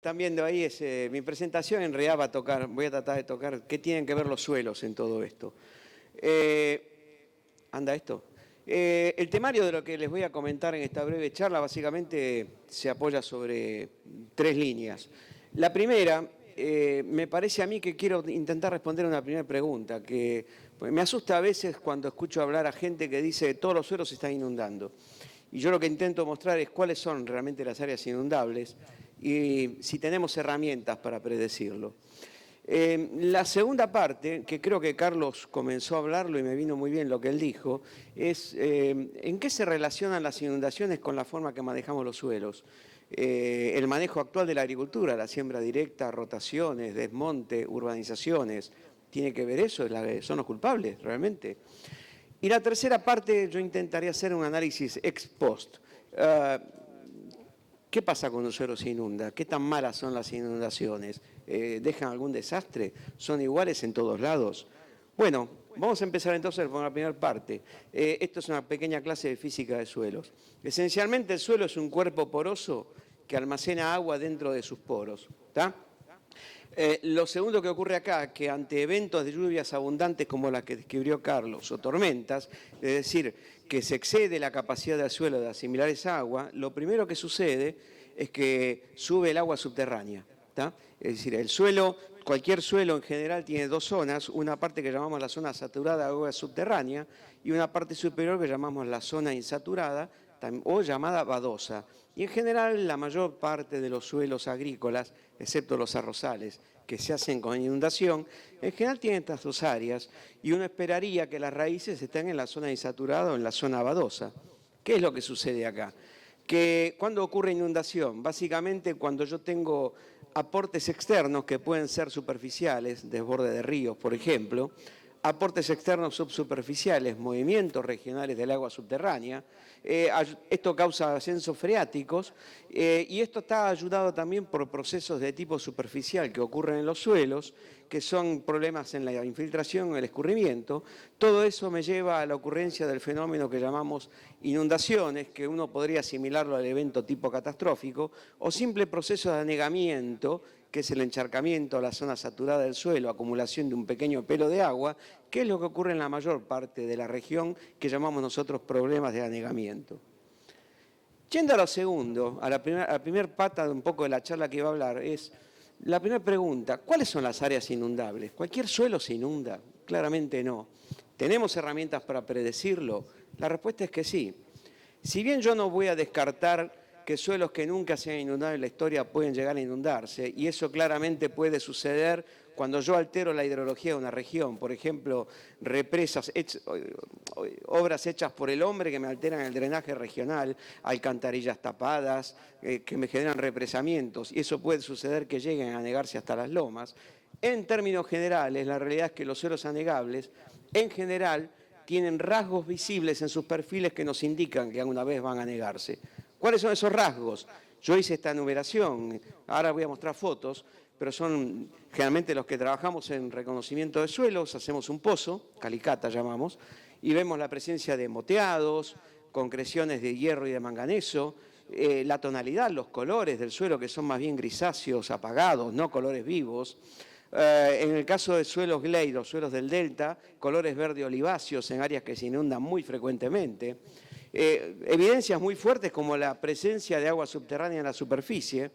están viendo ahí es mi presentación. En realidad voy a tratar de tocar qué tienen que ver los suelos en todo esto. ¿Anda esto? El temario de lo que les voy a comentar en esta breve charla básicamente se apoya sobre 3 líneas. La primera, me parece a mí que quiero intentar responder a una primera pregunta, que pues, me asusta a veces cuando escucho hablar a gente que dice que todos los suelos se están inundando. Y yo lo que intento mostrar es cuáles son realmente las áreas inundables y si tenemos herramientas para predecirlo. La segunda parte, que creo que Carlos comenzó a hablarlo y me vino muy bien lo que él dijo, es en qué se relacionan las inundaciones con la forma que manejamos los suelos. El manejo actual de la agricultura, la siembra directa, rotaciones, desmonte, urbanizaciones, ¿tiene que ver eso? ¿Son los culpables realmente? Y la tercera parte yo intentaría hacer un análisis ex post. ¿Qué pasa cuando un suelo se inunda? ¿Qué tan malas son las inundaciones? ¿Dejan algún desastre? ¿Son iguales en todos lados? Bueno, vamos a empezar entonces por la primera parte. Esto es una pequeña clase de física de suelos. Esencialmente el suelo es un cuerpo poroso que almacena agua dentro de sus poros. ¿Está? Lo segundo que ocurre acá, que ante eventos de lluvias abundantes como la que describió Carlos, o tormentas, es decir, que se excede la capacidad del suelo de asimilar esa agua, lo primero que sucede es que sube el agua subterránea. ¿Tá? Es decir, el suelo, cualquier suelo en general tiene 2 zonas, una parte que llamamos la zona saturada de agua subterránea y una parte superior que llamamos la zona insaturada o llamada badosa. Y en general la mayor parte de los suelos agrícolas, excepto los arrozales, que se hacen con inundación, en general tienen estas 2 áreas y uno esperaría que las raíces estén en la zona insaturada o en la zona badosa. ¿Qué es lo que sucede acá? Que cuando ocurre inundación, básicamente cuando yo tengo aportes externos que pueden ser superficiales, desborde de ríos, por ejemplo, aportes externos subsuperficiales, movimientos regionales del agua subterránea. Esto causa ascensos freáticos y esto está ayudado también por procesos de tipo superficial que ocurren en los suelos, que son problemas en la infiltración, el escurrimiento. Todo eso me lleva a la ocurrencia del fenómeno que llamamos inundaciones, que uno podría asimilarlo al evento tipo catastrófico, o simple proceso de anegamiento, que es el encharcamiento a la zona saturada del suelo, acumulación de un pequeño pelo de agua, que es lo que ocurre en la mayor parte de la región que llamamos nosotros problemas de anegamiento. Yendo a lo segundo, a la primera pata de un poco de la charla que iba a hablar, es la primera pregunta: ¿cuáles son las áreas inundables? ¿Cualquier suelo se inunda? Claramente no. ¿Tenemos herramientas para predecirlo? La respuesta es que sí. Si bien yo no voy a descartar que suelos que nunca se han inundado en la historia pueden llegar a inundarse, y eso claramente puede suceder cuando yo altero la hidrología de una región, por ejemplo, represas, obras hechas por el hombre que me alteran el drenaje regional, alcantarillas tapadas, que me generan represamientos, y eso puede suceder que lleguen a anegarse hasta las lomas. En términos generales, la realidad es que los suelos anegables, en general, tienen rasgos visibles en sus perfiles que nos indican que alguna vez van a anegarse. ¿Cuáles son esos rasgos? Yo hice esta enumeración, ahora voy a mostrar fotos, pero son generalmente los que trabajamos en reconocimiento de suelos, hacemos un pozo, calicata llamamos, y vemos la presencia de moteados, concreciones de hierro y de manganeso, la tonalidad, los colores del suelo que son más bien grisáceos, apagados, no colores vivos. En el caso de suelos gley, los suelos del delta, colores verde oliváceos en áreas que se inundan muy frecuentemente. Evidencias muy fuertes como la presencia de agua subterránea en la superficie.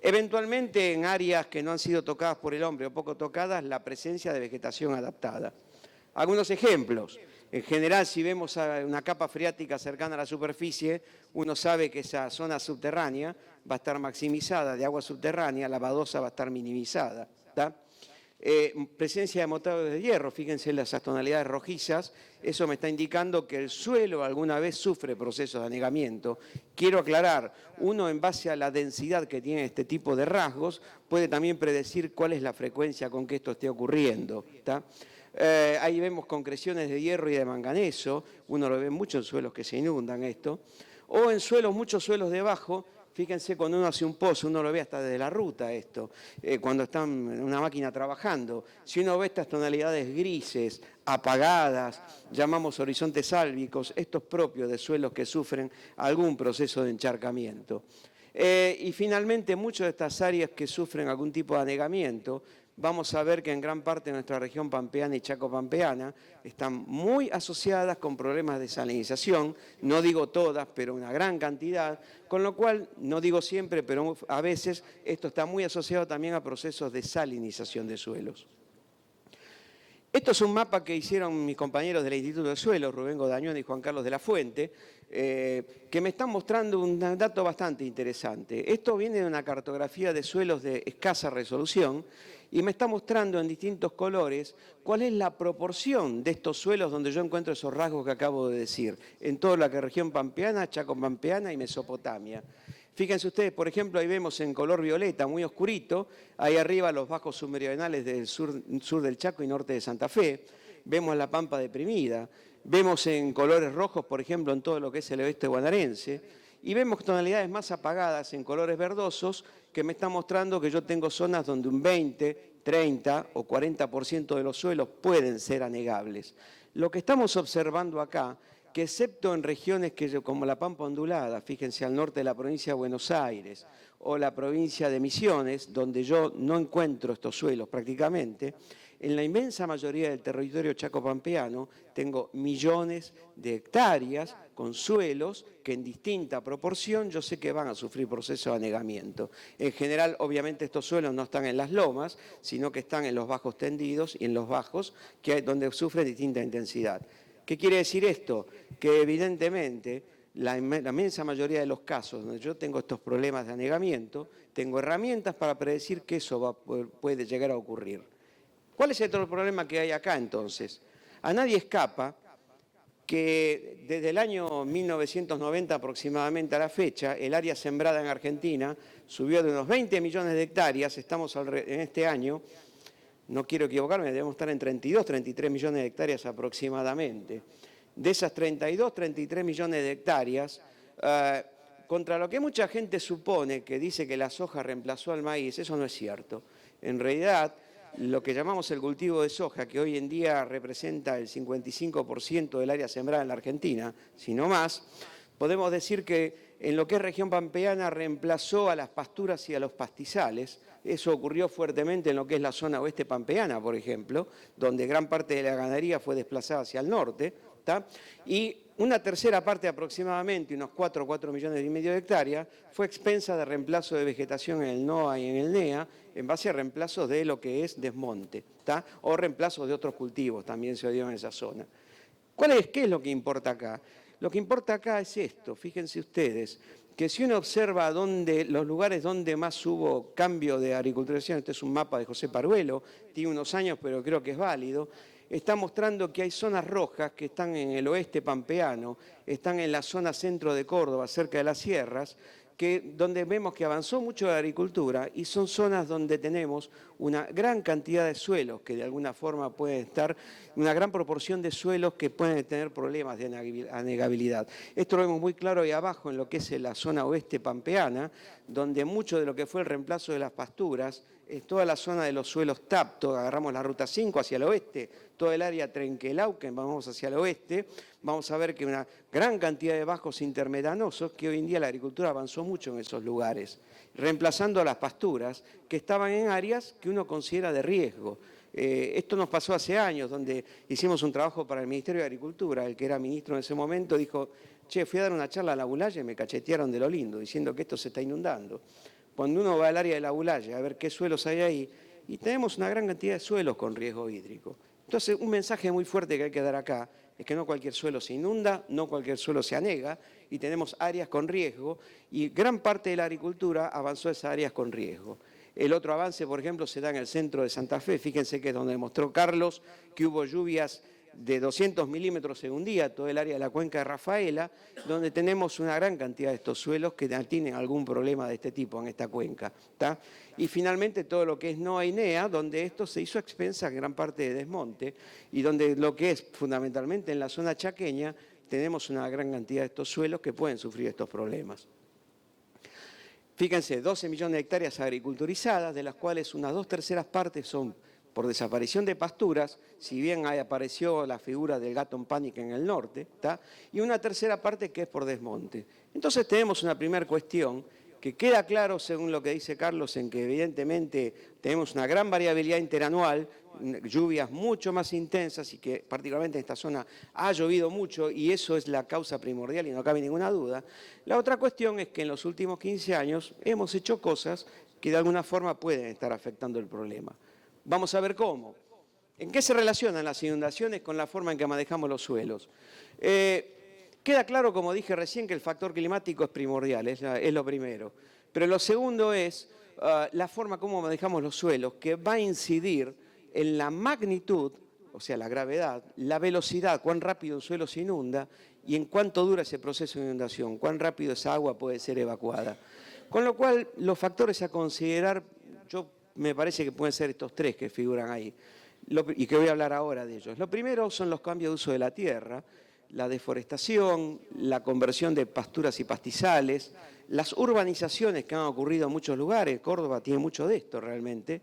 Eventualmente en áreas que no han sido tocadas por el hombre o poco tocadas, la presencia de vegetación adaptada. Algunos ejemplos. En general, si vemos una capa freática cercana a la superficie, uno sabe que esa zona subterránea va a estar maximizada de agua subterránea, la badosa va a estar minimizada. ¿Tá? Presencia de moteados de hierro, fíjense esas tonalidades rojizas, eso me está indicando que el suelo alguna vez sufre procesos de anegamiento. Quiero aclarar, uno en base a la densidad que tiene este tipo de rasgos puede también predecir cuál es la frecuencia con que esto esté ocurriendo. ¿Tá? Ahí vemos concreciones de hierro y de manganeso, uno lo ve mucho en suelos que se inundan esto, o en suelos, muchos suelos debajo. Fíjense, cuando uno hace un pozo, uno lo ve hasta desde la ruta esto, cuando están en una máquina trabajando. Si uno ve estas tonalidades grises, apagadas, llamamos horizontes sálvicos, esto es propio de suelos que sufren algún proceso de encharcamiento. Y finalmente, muchas de estas áreas que sufren algún tipo de anegamiento, vamos a ver que en gran parte de nuestra región pampeana y chaco-pampeana están muy asociadas con problemas de salinización, no digo todas, pero una gran cantidad, con lo cual, no digo siempre, pero a veces esto está muy asociado también a procesos de salinización de suelos. Esto es un mapa que hicieron mis compañeros del Instituto de Suelos, Rubén Godañón y Juan Carlos de la Fuente, que me están mostrando un dato bastante interesante. Esto viene de una cartografía de suelos de escasa resolución y me está mostrando en distintos colores cuál es la proporción de estos suelos donde yo encuentro esos rasgos que acabo de decir, en toda la región pampeana, chaco-pampeana y Mesopotamia. Fíjense ustedes, por ejemplo, ahí vemos en color violeta, muy oscurito, ahí arriba los bajos submeridionales del sur del Chaco y norte de Santa Fe, vemos la pampa deprimida, vemos en colores rojos, por ejemplo, en todo lo que es el oeste bonaerense, y vemos tonalidades más apagadas en colores verdosos que me están mostrando que yo tengo zonas donde un 20, 30 o 40% de los suelos pueden ser anegables. Lo que estamos observando acá, que excepto en regiones como la Pampa Ondulada, fíjense al norte de la provincia de Buenos Aires, o la provincia de Misiones, donde yo no encuentro estos suelos prácticamente, en la inmensa mayoría del territorio chaco-pampeano tengo millones de hectáreas con suelos que en distinta proporción yo sé que van a sufrir procesos de anegamiento. En general, obviamente, estos suelos no están en las lomas, sino que están en los bajos tendidos y en los bajos donde sufren distinta intensidad. ¿Qué quiere decir esto? Que evidentemente la inmensa mayoría de los casos donde yo tengo estos problemas de anegamiento, tengo herramientas para predecir que eso puede llegar a ocurrir. ¿Cuál es el otro problema que hay acá entonces? A nadie escapa que desde el año 1990 aproximadamente a la fecha, el área sembrada en Argentina subió de unos 20 millones de hectáreas, estamos en este año, no quiero equivocarme, debemos estar en 32, 33 millones de hectáreas aproximadamente. De esas 32, 33 millones de hectáreas, contra lo que mucha gente supone, que dice que la soja reemplazó al maíz, eso no es cierto. En realidad, lo que llamamos el cultivo de soja, que hoy en día representa el 55% del área sembrada en la Argentina, si no más, podemos decir que en lo que es región pampeana reemplazó a las pasturas y a los pastizales. Eso ocurrió fuertemente en lo que es la zona oeste pampeana, por ejemplo, donde gran parte de la ganadería fue desplazada hacia el norte, ¿tá? Y una tercera parte aproximadamente, unos 4 millones y medio de hectáreas, fue expensa de reemplazo de vegetación en el NOA y en el NEA, en base a reemplazos de lo que es desmonte, ¿tá? O reemplazos de otros cultivos, también se dio en esa zona. ¿Qué es lo que importa acá? Lo que importa acá es esto, fíjense ustedes, que si uno observa los lugares donde más hubo cambio de agriculturización, este es un mapa de José Paruelo, tiene unos años pero creo que es válido, está mostrando que hay zonas rojas que están en el oeste pampeano, están en la zona centro de Córdoba, cerca de las sierras, donde vemos que avanzó mucho la agricultura y son zonas donde tenemos una gran cantidad de suelos que de alguna forma pueden estar, una gran proporción de suelos que pueden tener problemas de anegabilidad. Esto lo vemos muy claro ahí abajo en lo que es la zona oeste pampeana, donde mucho de lo que fue el reemplazo de las pasturas, es toda la zona de los suelos TAPTO, agarramos la ruta 5 hacia el oeste, toda el área Trenquelauquen, vamos hacia el oeste, vamos a ver que una gran cantidad de bajos intermedanosos, que hoy en día la agricultura avanzó mucho en esos lugares, reemplazando a las pasturas que estaban en áreas que uno considera de riesgo. Esto nos pasó hace años, donde hicimos un trabajo para el Ministerio de Agricultura, el que era ministro en ese momento dijo, che, fui a dar una charla a la Bulaya y me cachetearon de lo lindo, diciendo que esto se está inundando. Cuando uno va al área de la Bulaya a ver qué suelos hay ahí, y tenemos una gran cantidad de suelos con riesgo hídrico. Entonces, un mensaje muy fuerte que hay que dar acá es que no cualquier suelo se inunda, no cualquier suelo se anega, y tenemos áreas con riesgo, y gran parte de la agricultura avanzó a esas áreas con riesgo. El otro avance, por ejemplo, se da en el centro de Santa Fe, fíjense que es donde demostró Carlos que hubo lluvias de 200 milímetros en un día, todo el área de la cuenca de Rafaela, donde tenemos una gran cantidad de estos suelos que tienen algún problema de este tipo en esta cuenca, ¿tá? Y finalmente todo lo que es NOA y NEA, donde esto se hizo a expensas gran parte de desmonte, y donde lo que es fundamentalmente en la zona chaqueña, tenemos una gran cantidad de estos suelos que pueden sufrir estos problemas. Fíjense, 12 millones de hectáreas agriculturizadas, de las cuales unas 2/3 partes son por desaparición de pasturas, si bien ahí apareció la figura del gato en pánico en el norte, ¿tá? Y una tercera parte que es por desmonte. Entonces tenemos una primera cuestión que queda claro, según lo que dice Carlos, en que evidentemente tenemos una gran variabilidad interanual, lluvias mucho más intensas y que particularmente en esta zona ha llovido mucho y eso es la causa primordial y no cabe ninguna duda. La otra cuestión es que en los últimos 15 años hemos hecho cosas que de alguna forma pueden estar afectando el problema. Vamos a ver cómo. ¿En qué se relacionan las inundaciones con la forma en que manejamos los suelos? Queda claro, como dije recién, que el factor climático es primordial, es lo primero. Pero lo segundo es la forma como manejamos los suelos, que va a incidir en la magnitud, o sea, la gravedad, la velocidad, cuán rápido un suelo se inunda y en cuánto dura ese proceso de inundación, cuán rápido esa agua puede ser evacuada. Con lo cual, los factores a considerar, me parece que pueden ser estos tres que figuran ahí, y que voy a hablar ahora de ellos. Lo primero son los cambios de uso de la tierra, la deforestación, la conversión de pasturas y pastizales, las urbanizaciones que han ocurrido en muchos lugares, Córdoba tiene mucho de esto realmente,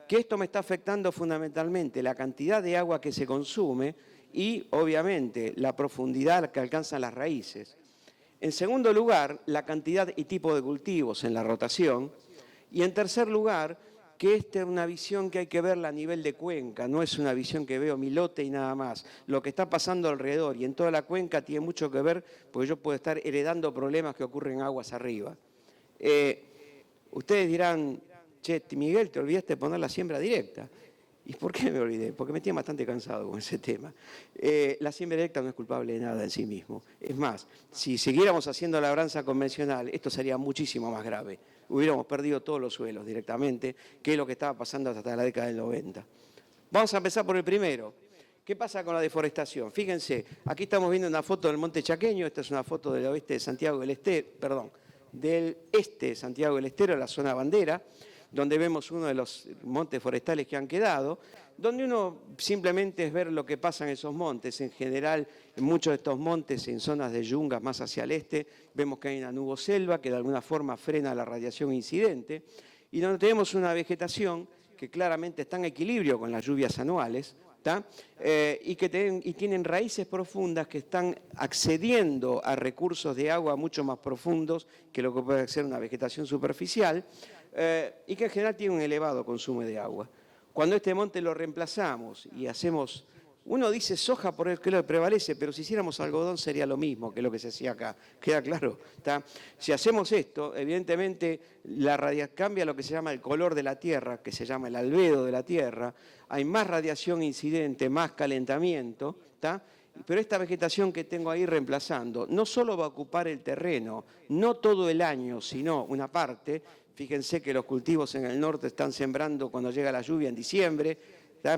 que esto me está afectando fundamentalmente la cantidad de agua que se consume y obviamente la profundidad que alcanzan las raíces. En segundo lugar, la cantidad y tipo de cultivos en la rotación. Y en tercer lugar, que esta es una visión que hay que verla a nivel de cuenca, no es una visión que veo mi lote y nada más. Lo que está pasando alrededor y en toda la cuenca tiene mucho que ver, porque yo puedo estar heredando problemas que ocurren aguas arriba. Ustedes dirán, che, Miguel, te olvidaste de poner la siembra directa. ¿Y por qué me olvidé? Porque me tiene bastante cansado con ese tema. La siembra directa no es culpable de nada en sí mismo. Es más, si siguiéramos haciendo labranza convencional, esto sería muchísimo más grave. Hubiéramos perdido todos los suelos directamente, que es lo que estaba pasando hasta la década del 90. Vamos a empezar por el primero. ¿Qué pasa con la deforestación? Fíjense, aquí estamos viendo una foto del Monte Chaqueño, esta es una foto del oeste de Santiago del Estero, del este de Santiago del Estero, la zona bandera, donde vemos uno de los montes forestales que han quedado, donde uno simplemente es ver lo que pasa en esos montes. En general, en muchos de estos montes, en zonas de yungas más hacia el este, vemos que hay una nuboselva que de alguna forma frena la radiación incidente, y donde tenemos una vegetación que claramente está en equilibrio con las lluvias anuales, y tienen raíces profundas que están accediendo a recursos de agua mucho más profundos que lo que puede ser una vegetación superficial, y que en general tiene un elevado consumo de agua. Cuando este monte lo reemplazamos y hacemos, uno dice soja por el que lo prevalece, pero si hiciéramos algodón sería lo mismo que lo que se hacía acá, ¿queda claro? Si hacemos esto, evidentemente cambia lo que se llama el color de la tierra, que se llama el albedo de la tierra, hay más radiación incidente, más calentamiento, pero esta vegetación que tengo ahí reemplazando no solo va a ocupar el terreno, no todo el año, sino una parte. Fíjense que los cultivos en el norte están sembrando cuando llega la lluvia en diciembre,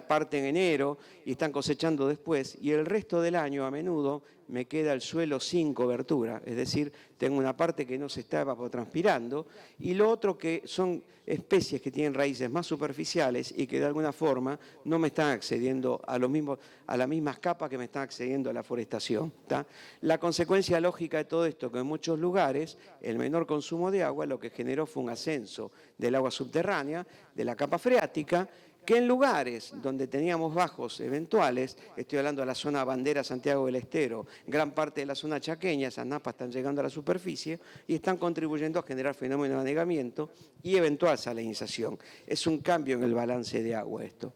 parte en enero y están cosechando después, y el resto del año a menudo me queda el suelo sin cobertura, es decir, tengo una parte que no se está evapotranspirando y lo otro que son especies que tienen raíces más superficiales y que de alguna forma no me están accediendo a las mismas capas que me están accediendo a la forestación. La consecuencia lógica de todo esto, que en muchos lugares el menor consumo de agua lo que generó fue un ascenso del agua subterránea, de la capa freática, que en lugares donde teníamos bajos eventuales, estoy hablando de la zona bandera Santiago del Estero, gran parte de la zona chaqueña, esas napas están llegando a la superficie y están contribuyendo a generar fenómenos de anegamiento y eventual salinización. Es un cambio en el balance de agua esto.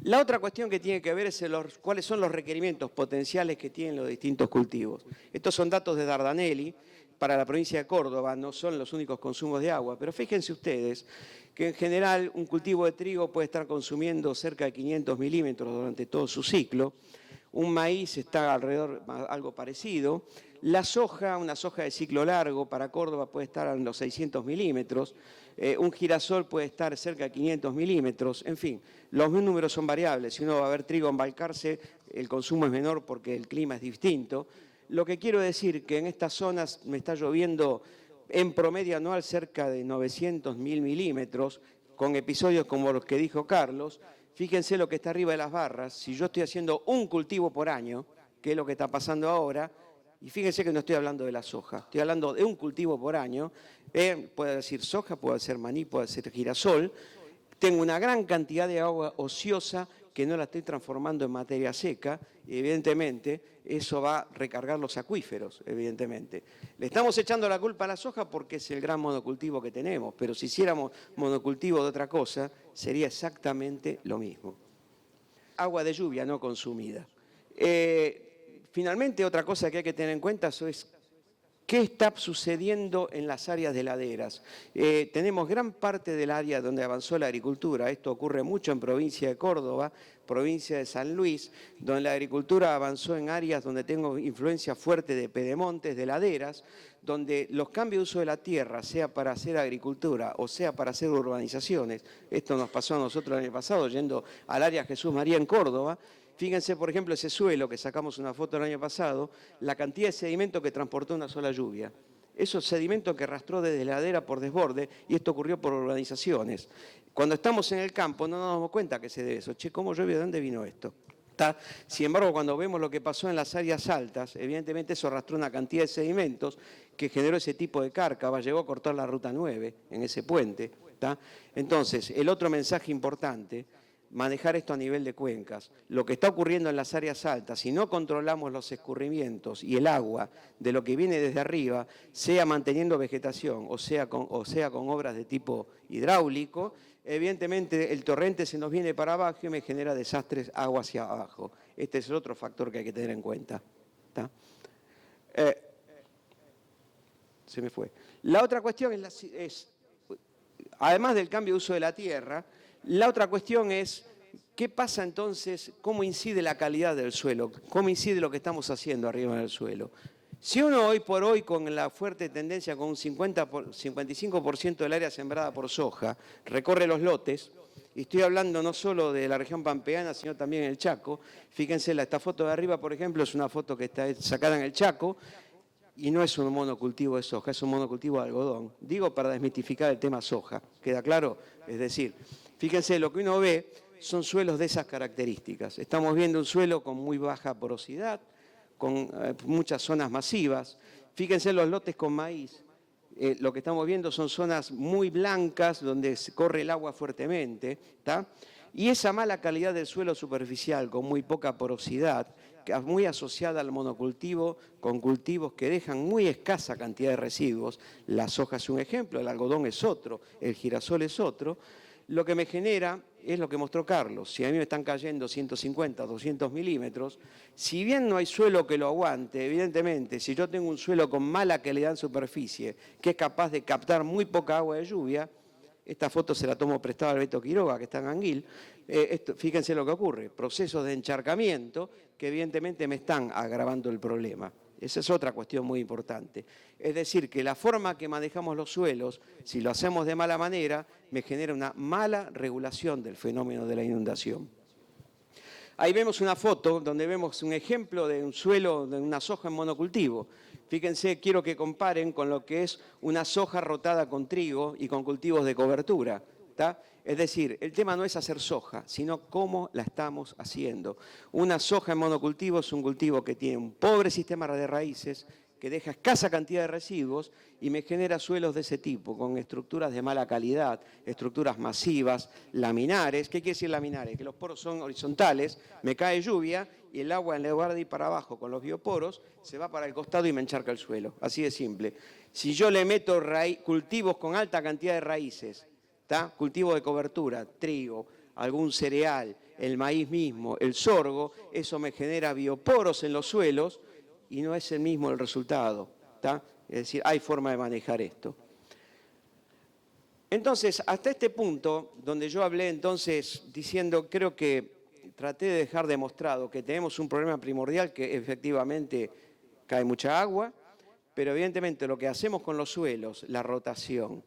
La otra cuestión que tiene que ver es cuáles son los requerimientos potenciales que tienen los distintos cultivos. Estos son datos de Dardanelli para la provincia de Córdoba, no son los únicos consumos de agua, pero fíjense ustedes que en general un cultivo de trigo puede estar consumiendo cerca de 500 milímetros durante todo su ciclo, un maíz está alrededor algo parecido, la soja, una soja de ciclo largo para Córdoba puede estar en los 600 milímetros, un girasol puede estar cerca de 500 milímetros, en fin, los números son variables, si uno va a ver trigo en Balcarce, el consumo es menor porque el clima es distinto. Lo que quiero decir que en estas zonas me está lloviendo en promedio anual cerca de 900.000 milímetros, con episodios como los que dijo Carlos. Fíjense lo que está arriba de las barras, si yo estoy haciendo un cultivo por año, que es lo que está pasando ahora, y fíjense que no estoy hablando de la soja, estoy hablando de un cultivo por año, puede decir soja, puede ser maní, puede ser girasol, tengo una gran cantidad de agua ociosa que no la estoy transformando en materia seca, y evidentemente eso va a recargar los acuíferos, evidentemente. Le estamos echando la culpa a la soja porque es el gran monocultivo que tenemos, pero si hiciéramos monocultivo de otra cosa, sería exactamente lo mismo. Agua de lluvia no consumida. Finalmente, otra cosa que hay que tener en cuenta es qué está sucediendo en las áreas de laderas. Tenemos gran parte del área donde avanzó la agricultura. Esto ocurre mucho en provincia de Córdoba, provincia de San Luis, donde la agricultura avanzó en áreas donde tengo influencia fuerte de pedemontes, de laderas, donde los cambios de uso de la tierra, sea para hacer agricultura o sea para hacer urbanizaciones, esto nos pasó a nosotros el año pasado yendo al área Jesús María en Córdoba. Fíjense, por ejemplo, ese suelo que sacamos una foto el año pasado, la cantidad de sedimento que transportó una sola lluvia. Esos sedimentos que arrastró desde la ladera por desborde, y esto ocurrió por urbanizaciones. Cuando estamos en el campo no nos damos cuenta que se debe eso. Che, ¿cómo llueve? ¿De dónde vino esto? ¿Está? Sin embargo, cuando vemos lo que pasó en las áreas altas, evidentemente eso arrastró una cantidad de sedimentos que generó ese tipo de cárcava, llegó a cortar la ruta 9 en ese puente. ¿Está? Entonces, el otro mensaje importante, manejar esto a nivel de cuencas. Lo que está ocurriendo en las áreas altas, si no controlamos los escurrimientos y el agua de lo que viene desde arriba, sea manteniendo vegetación o sea con obras de tipo hidráulico, evidentemente el torrente se nos viene para abajo y me genera desastres agua hacia abajo. Este es el otro factor que hay que tener en cuenta. ¿Está? Se me fue. La otra cuestión es, además del cambio de uso de la tierra, la otra cuestión es, ¿qué pasa entonces? ¿Cómo incide la calidad del suelo? ¿Cómo incide lo que estamos haciendo arriba del suelo? Si uno hoy por hoy, con la fuerte tendencia, con un 55% del área sembrada por soja, recorre los lotes, y estoy hablando no solo de la región pampeana, sino también en el Chaco. Fíjense, esta foto de arriba, por ejemplo, es una foto que está sacada en el Chaco, y no es un monocultivo de soja, es un monocultivo de algodón. Digo para desmitificar el tema soja, ¿queda claro? Es decir, fíjense, lo que uno ve son suelos de esas características. Estamos viendo un suelo con muy baja porosidad, con muchas zonas masivas. Fíjense los lotes con maíz. Lo que estamos viendo son zonas muy blancas donde corre el agua fuertemente, ¿tá? Y esa mala calidad del suelo superficial con muy poca porosidad, muy asociada al monocultivo, con cultivos que dejan muy escasa cantidad de residuos. La soja es un ejemplo, el algodón es otro, el girasol es otro. Lo que me genera es lo que mostró Carlos. Si a mí me están cayendo 150, 200 milímetros, si bien no hay suelo que lo aguante, evidentemente, si yo tengo un suelo con mala calidad en superficie, que es capaz de captar muy poca agua de lluvia, esta foto se la tomo prestada al Beto Quiroga, que está en Anguil. Fíjense lo que ocurre, procesos de encharcamiento que evidentemente me están agravando el problema. Esa es otra cuestión muy importante. Es decir, que la forma que manejamos los suelos, si lo hacemos de mala manera, me genera una mala regulación del fenómeno de la inundación. Ahí vemos una foto donde vemos un ejemplo de un suelo, de una soja en monocultivo. Fíjense, quiero que comparen con lo que es una soja rotada con trigo y con cultivos de cobertura. ¿Tá? Es decir, el tema no es hacer soja, sino cómo la estamos haciendo. Una soja en monocultivo es un cultivo que tiene un pobre sistema de raíces, que deja escasa cantidad de residuos y me genera suelos de ese tipo, con estructuras de mala calidad, estructuras masivas, laminares. ¿Qué quiere decir laminares? Que los poros son horizontales, me cae lluvia y el agua en lugar de ir para abajo con los bioporos, se va para el costado y me encharca el suelo. Así de simple. Si yo le meto cultivos con alta cantidad de raíces, ¿tá? Cultivo de cobertura, trigo, algún cereal, el maíz mismo, el sorgo, eso me genera bioporos en los suelos, y no es el mismo el resultado. ¿Tá? Es decir, hay forma de manejar esto. Entonces, hasta este punto, donde yo hablé entonces diciendo, creo que traté de dejar demostrado que tenemos un problema primordial, que efectivamente cae mucha agua, pero evidentemente lo que hacemos con los suelos, la rotación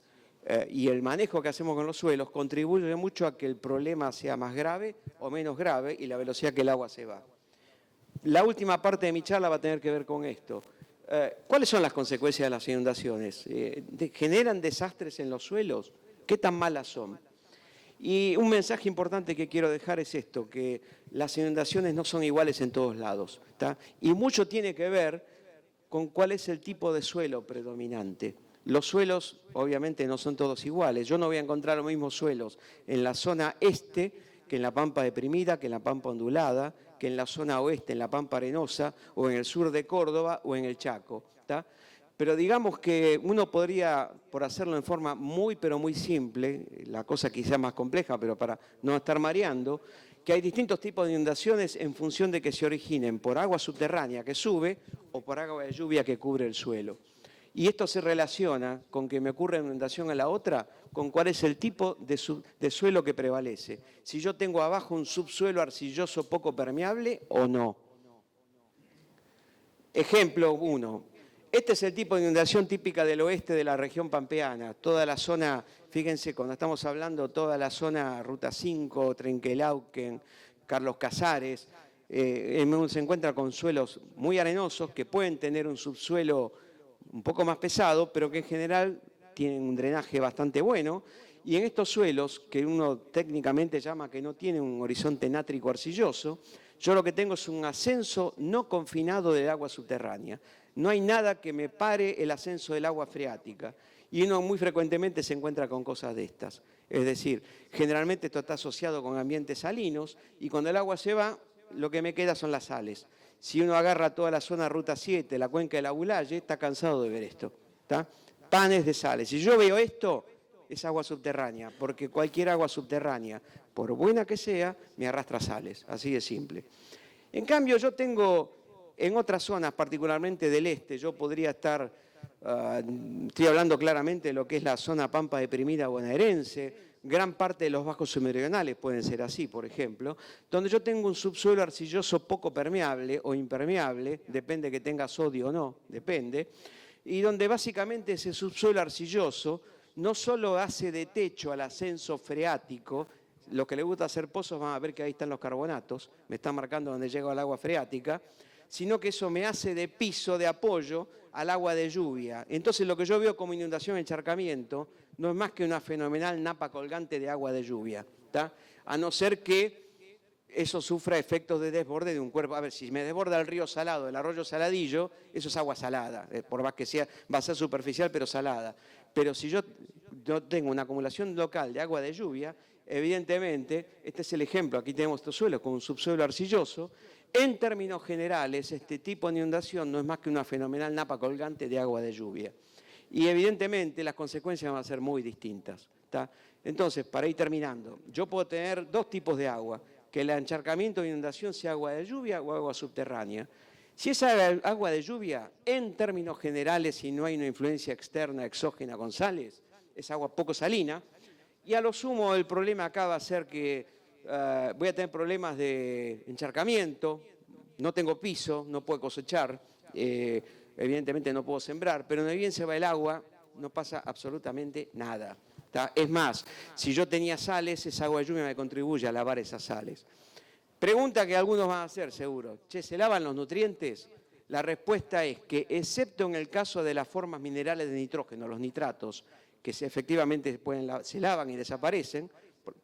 y el manejo que hacemos con los suelos, contribuye mucho a que el problema sea más grave o menos grave y la velocidad que el agua se va. La última parte de mi charla va a tener que ver con esto. ¿Cuáles son las consecuencias de las inundaciones? ¿Generan desastres en los suelos? ¿Qué tan malas son? Y un mensaje importante que quiero dejar es esto, que las inundaciones no son iguales en todos lados. ¿Tá? Y mucho tiene que ver con cuál es el tipo de suelo predominante. Los suelos, obviamente, no son todos iguales. Yo no voy a encontrar los mismos suelos en la zona este que en la pampa deprimida, que en la pampa ondulada, que en la zona oeste, en la pampa arenosa, o en el sur de Córdoba, o en el Chaco. ¿Tá? Pero digamos que uno podría, por hacerlo en forma muy, pero muy simple, la cosa quizá más compleja, pero para no estar mareando, que hay distintos tipos de inundaciones en función de que se originen por agua subterránea que sube o por agua de lluvia que cubre el suelo. Y esto se relaciona con que me ocurre una inundación a la otra, con cuál es el tipo de suelo que prevalece. Si yo tengo abajo un subsuelo arcilloso poco permeable o no. Ejemplo 1. Este es el tipo de inundación típica del oeste de la región pampeana. Toda la zona, fíjense, cuando estamos hablando, toda la zona Ruta 5, Trenquelauquen, Carlos Casares, se encuentra con suelos muy arenosos que pueden tener un subsuelo un poco más pesado, pero que en general tienen un drenaje bastante bueno. Y en estos suelos, que uno técnicamente llama que no tienen un horizonte nátrico arcilloso, yo lo que tengo es un ascenso no confinado del agua subterránea. No hay nada que me pare el ascenso del agua freática. Y uno muy frecuentemente se encuentra con cosas de estas. Es decir, generalmente esto está asociado con ambientes salinos y cuando el agua se va, lo que me queda son las sales. Si uno agarra toda la zona Ruta 7, la cuenca del Aguulaye, está cansado de ver esto. ¿Tá? Panes de sales. Si yo veo esto, es agua subterránea, porque cualquier agua subterránea, por buena que sea, me arrastra sales. Así de simple. En cambio, yo tengo en otras zonas, particularmente del este, yo podría estar, estoy hablando claramente de lo que es la zona pampa deprimida bonaerense, gran parte de los bajos submeridionales pueden ser así, por ejemplo, donde yo tengo un subsuelo arcilloso poco permeable o impermeable, depende que tenga sodio o no, depende, y donde básicamente ese subsuelo arcilloso no solo hace de techo al ascenso freático, los que les gusta hacer pozos van a ver que ahí están los carbonatos, me están marcando donde llega el agua freática, sino que eso me hace de piso, de apoyo al agua de lluvia. Entonces lo que yo veo como inundación, encharcamiento, no es más que una fenomenal napa colgante de agua de lluvia, ¿tá? A no ser que eso sufra efectos de desborde de un cuerpo. A ver, si me desborda el río Salado, el arroyo Saladillo, eso es agua salada, por más que sea, va a ser superficial pero salada. Pero si yo tengo una acumulación local de agua de lluvia, evidentemente, este es el ejemplo, aquí tenemos estos suelos con un subsuelo arcilloso. En términos generales, este tipo de inundación no es más que una fenomenal napa colgante de agua de lluvia. Y evidentemente las consecuencias van a ser muy distintas. ¿Tá? Entonces, para ir terminando, yo puedo tener dos tipos de agua, que el encharcamiento de inundación sea agua de lluvia o agua subterránea. Si es agua de lluvia, en términos generales, si no hay una influencia externa, exógena con sales, es agua poco salina, y a lo sumo el problema acá va a ser que voy a tener problemas de encharcamiento, no tengo piso, no puedo cosechar, evidentemente no puedo sembrar, pero donde bien se va el agua no pasa absolutamente nada. ¿Tá? Es más, si yo tenía sales, esa agua de lluvia me contribuye a lavar esas sales. Pregunta que algunos van a hacer seguro, che, ¿se lavan los nutrientes? La respuesta es que, excepto en el caso de las formas minerales de nitrógeno, los nitratos, que efectivamente se lavan y desaparecen,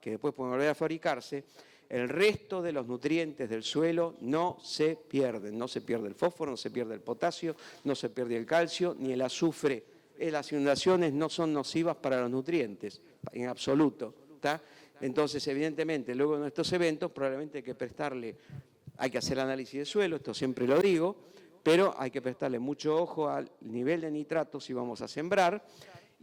que después pueden volver a fabricarse, el resto de los nutrientes del suelo no se pierden. No se pierde el fósforo, no se pierde el potasio, no se pierde el calcio, ni el azufre. Las inundaciones no son nocivas para los nutrientes, en absoluto. ¿Tá? Entonces, evidentemente, luego de estos eventos, probablemente hay que hacer análisis de suelo, esto siempre lo digo, pero hay que prestarle mucho ojo al nivel de nitratos si vamos a sembrar.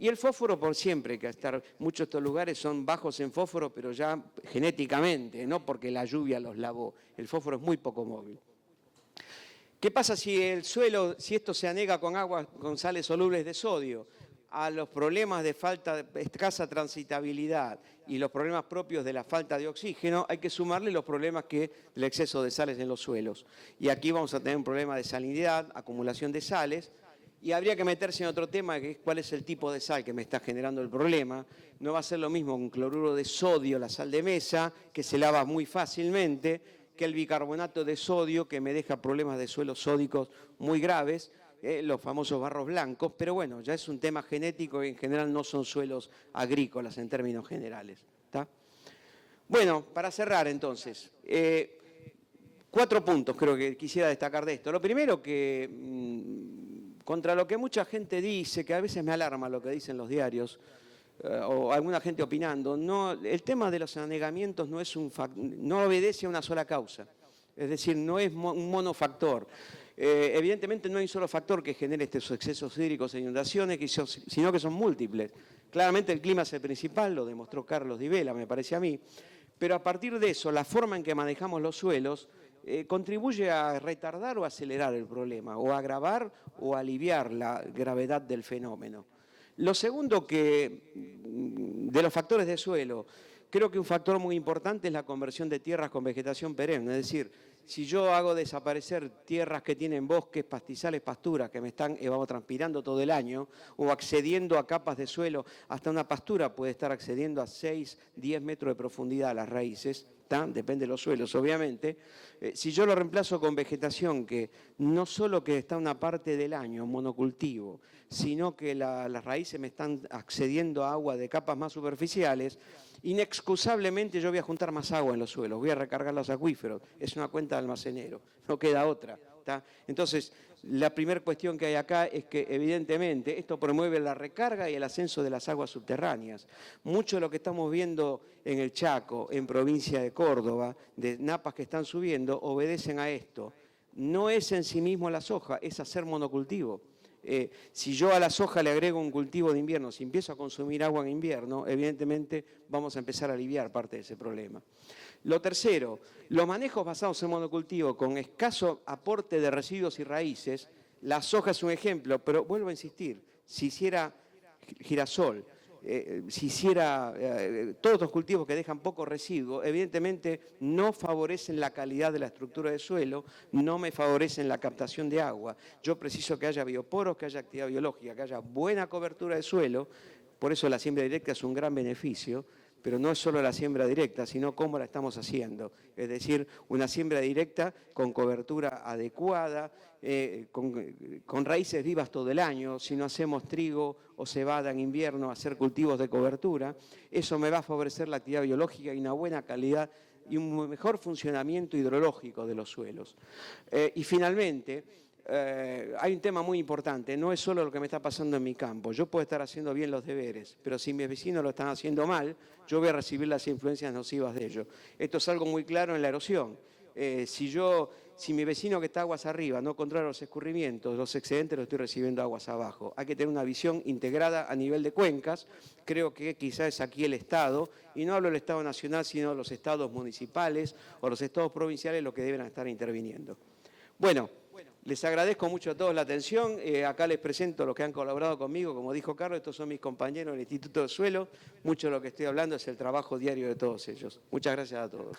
Y el fósforo por siempre, hay que estar, muchos de estos lugares son bajos en fósforo, pero ya genéticamente, no porque la lluvia los lavó. El fósforo es muy poco móvil. ¿Qué pasa si el suelo, si esto se anega con agua, con sales solubles de sodio? A los problemas de falta de escasa transitabilidad y los problemas propios de la falta de oxígeno, hay que sumarle los problemas del exceso de sales en los suelos. Y aquí vamos a tener un problema de salinidad, acumulación de sales. Y habría que meterse en otro tema, que es cuál es el tipo de sal que me está generando el problema. No va a ser lo mismo con cloruro de sodio, la sal de mesa, que se lava muy fácilmente, que el bicarbonato de sodio, que me deja problemas de suelos sódicos muy graves, los famosos barros blancos. Pero bueno, ya es un tema genético y en general no son suelos agrícolas en términos generales. ¿Tá? Bueno, para cerrar entonces, 4 puntos creo que quisiera destacar de esto. Lo primero que... contra lo que mucha gente dice, que a veces me alarma lo que dicen los diarios, o alguna gente opinando, no, el tema de los anegamientos no, no obedece a una sola causa. Es decir, no es un monofactor. Evidentemente no hay un solo factor que genere estos excesos hídricos e inundaciones, sino que son múltiples. Claramente el clima es el principal, lo demostró Carlos Di Vela, me parece a mí, pero a partir de eso, la forma en que manejamos los suelos contribuye a retardar o acelerar el problema, o a agravar o aliviar la gravedad del fenómeno. Lo segundo de los factores de suelo, creo que un factor muy importante es la conversión de tierras con vegetación perenne, es decir, si yo hago desaparecer tierras que tienen bosques, pastizales, pasturas que me están evapotranspirando todo el año o accediendo a capas de suelo, hasta una pastura puede estar accediendo a 6, 10 metros de profundidad a las raíces, depende de los suelos obviamente, si yo lo reemplazo con vegetación que no solo que está una parte del año monocultivo, sino que las raíces me están accediendo a agua de capas más superficiales, inexcusablemente yo voy a juntar más agua en los suelos, voy a recargar los acuíferos, es una cuenta de almacenero, no queda otra. Entonces, la primera cuestión que hay acá es que evidentemente esto promueve la recarga y el ascenso de las aguas subterráneas. Mucho de lo que estamos viendo en el Chaco, en provincia de Córdoba, de napas que están subiendo, obedecen a esto. No es en sí mismo la soja, es hacer monocultivo. Si yo a la soja le agrego un cultivo de invierno, si empiezo a consumir agua en invierno, evidentemente vamos a empezar a aliviar parte de ese problema. Lo tercero, los manejos basados en monocultivo con escaso aporte de residuos y raíces, la soja es un ejemplo, pero vuelvo a insistir, si hiciera girasol, si hiciera todos los cultivos que dejan poco residuo, evidentemente no favorecen la calidad de la estructura del suelo, no me favorecen la captación de agua. Yo preciso que haya bioporos, que haya actividad biológica, que haya buena cobertura de suelo, por eso la siembra directa es un gran beneficio, pero no es solo la siembra directa, sino cómo la estamos haciendo. Es decir, una siembra directa con cobertura adecuada, con raíces vivas todo el año. Si no hacemos trigo o cebada en invierno, hacer cultivos de cobertura, eso me va a favorecer la actividad biológica y una buena calidad y un mejor funcionamiento hidrológico de los suelos. Y finalmente, hay un tema muy importante, no es solo lo que me está pasando en mi campo. Yo puedo estar haciendo bien los deberes, pero si mis vecinos lo están haciendo mal, yo voy a recibir las influencias nocivas de ellos. Esto es algo muy claro en la erosión. Si mi vecino que está aguas arriba no controla los escurrimientos, los excedentes los estoy recibiendo aguas abajo. Hay que tener una visión integrada a nivel de cuencas. Creo que quizás es aquí el Estado, y no hablo del Estado nacional, sino los estados municipales o los estados provinciales los que deben estar interviniendo. Bueno, les agradezco mucho a todos la atención. Acá les presento a los que han colaborado conmigo. Como dijo Carlos, estos son mis compañeros del Instituto de Suelo. Mucho de lo que estoy hablando es el trabajo diario de todos ellos. Muchas gracias a todos.